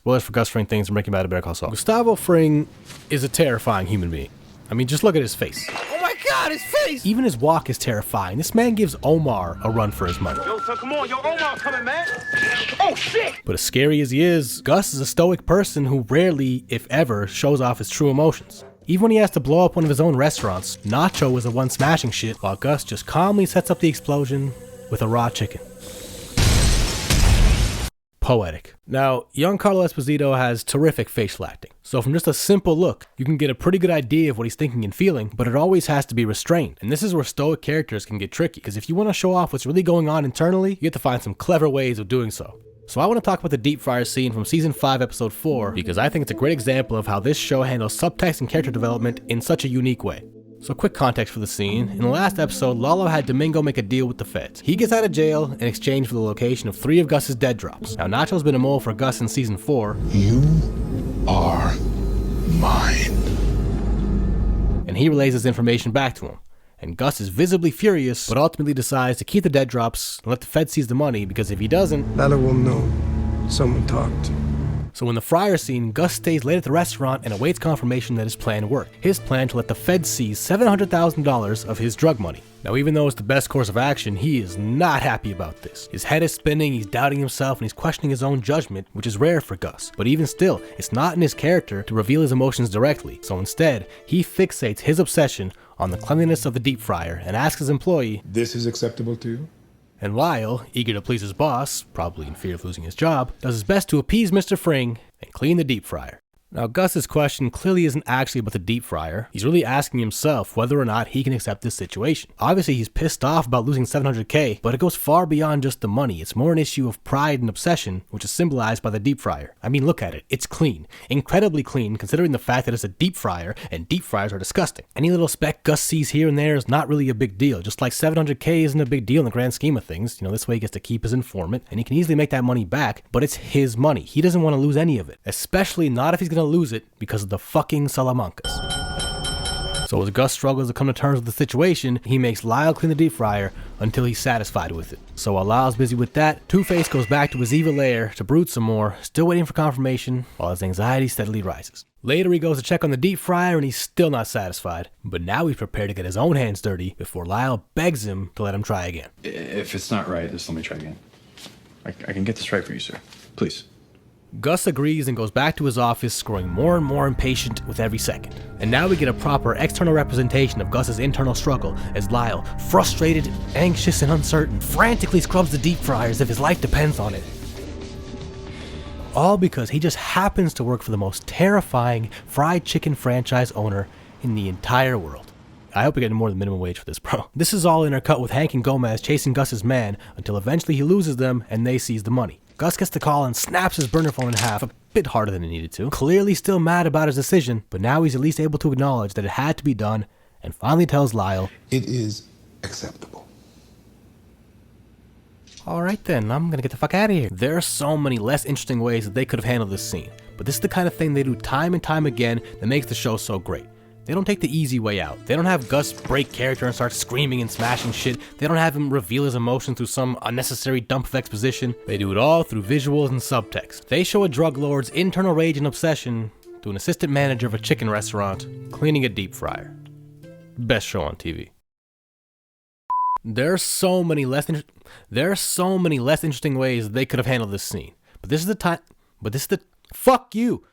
Spoilers for Gus Fring things from Breaking Bad to Better Call Saul. Gustavo Fring is a terrifying human being. I mean, just look at his face. Oh my God, his face! Even his walk is terrifying. This man gives Omar a run for his money. Yo, son, come on. Yo, Omar coming, man. Oh, shit! But as scary as he is, Gus is a stoic person who rarely, if ever, shows off his true emotions. Even when he has to blow up one of his own restaurants, Nacho is the one smashing shit, while Gus just calmly sets up the explosion with a raw chicken. Poetic. Now, young Carlo Esposito has terrific facial acting, so from just a simple look, you can get a pretty good idea of what he's thinking and feeling, but it always has to be restrained. And this is where stoic characters can get tricky, because if you want to show off what's really going on internally, you have to find some clever ways of doing so. So I want to talk about the deep fryer scene from season 5 episode 4, because I think it's a great example of how this show handles subtext and character development in such a unique way. So quick context for the scene. In the last episode, Lalo had Domingo make a deal with the feds. He gets out of jail in exchange for the location of 3 of Gus's dead drops. Now, Nacho's been a mole for Gus in season 4. You are mine. And he relays this information back to him. And Gus is visibly furious, but ultimately decides to keep the dead drops and let the feds seize the money, because if he doesn't, Lalo will know someone talked. So in the fryer scene, Gus stays late at the restaurant and awaits confirmation that his plan worked. His plan to let the feds seize $700,000 of his drug money. Now, even though it's the best course of action, he is not happy about this. His head is spinning, he's doubting himself, and he's questioning his own judgment, which is rare for Gus. But even still, it's not in his character to reveal his emotions directly. So instead, he fixates his obsession on the cleanliness of the deep fryer and asks his employee, This is acceptable to you? and Lyle, eager to please his boss, probably in fear of losing his job, does his best to appease Mr. Fring and clean the deep fryer. Now, Gus's question clearly isn't actually about the deep fryer. He's really asking himself whether or not he can accept this situation. Obviously, he's pissed off about losing $700K, but it goes far beyond just the money. It's more an issue of pride and obsession, which is symbolized by the deep fryer. I mean, look at it. It's clean. Incredibly clean, considering the fact that it's a deep fryer, and deep fryers are disgusting. Any little speck Gus sees here and there is not really a big deal, just like $700K isn't a big deal in the grand scheme of things. You know, this way he gets to keep his informant, and he can easily make that money back, but it's his money. He doesn't want to lose any of it, especially not if he's going to lose it because of the fucking Salamancas. So as Gus struggles to come to terms with the situation, he makes Lyle clean the deep fryer until he's satisfied with it. So while Lyle's busy with that, Two-Face goes back to his evil lair to brood some more, still waiting for confirmation, while his anxiety steadily rises. Later he goes to check on the deep fryer and he's still not satisfied, but now he's prepared to get his own hands dirty before Lyle begs him to let him try again. If it's not right, just let me try again. I can get this right for you, sir. Please. Gus agrees and goes back to his office, growing more and more impatient with every second. And now we get a proper external representation of Gus's internal struggle as Lyle, frustrated, anxious, and uncertain, frantically scrubs the deep fryer as if his life depends on it. All because he just happens to work for the most terrifying fried chicken franchise owner in the entire world. I hope we get more than minimum wage for this, bro. This is all intercut with Hank and Gomez chasing Gus's man until eventually he loses them and they seize the money. Gus gets the call and snaps his burner phone in half, a bit harder than he needed to. Clearly still mad about his decision, but now he's at least able to acknowledge that it had to be done, and finally tells Lyle, It is acceptable. alright then, I'm gonna get the fuck out of here. There are so many less interesting ways that they could have handled this scene, but this is the kind of thing they do time and time again that makes the show so great. They don't take the easy way out. They don't have Gus break character and start screaming and smashing shit. They don't have him reveal his emotions through some unnecessary dump of exposition. They do it all through visuals and subtext. They show a drug lord's internal rage and obsession to an assistant manager of a chicken restaurant cleaning a deep fryer. Best show on TV. There are so many less interesting ways they could have handled this scene. But this is the time. Fuck you.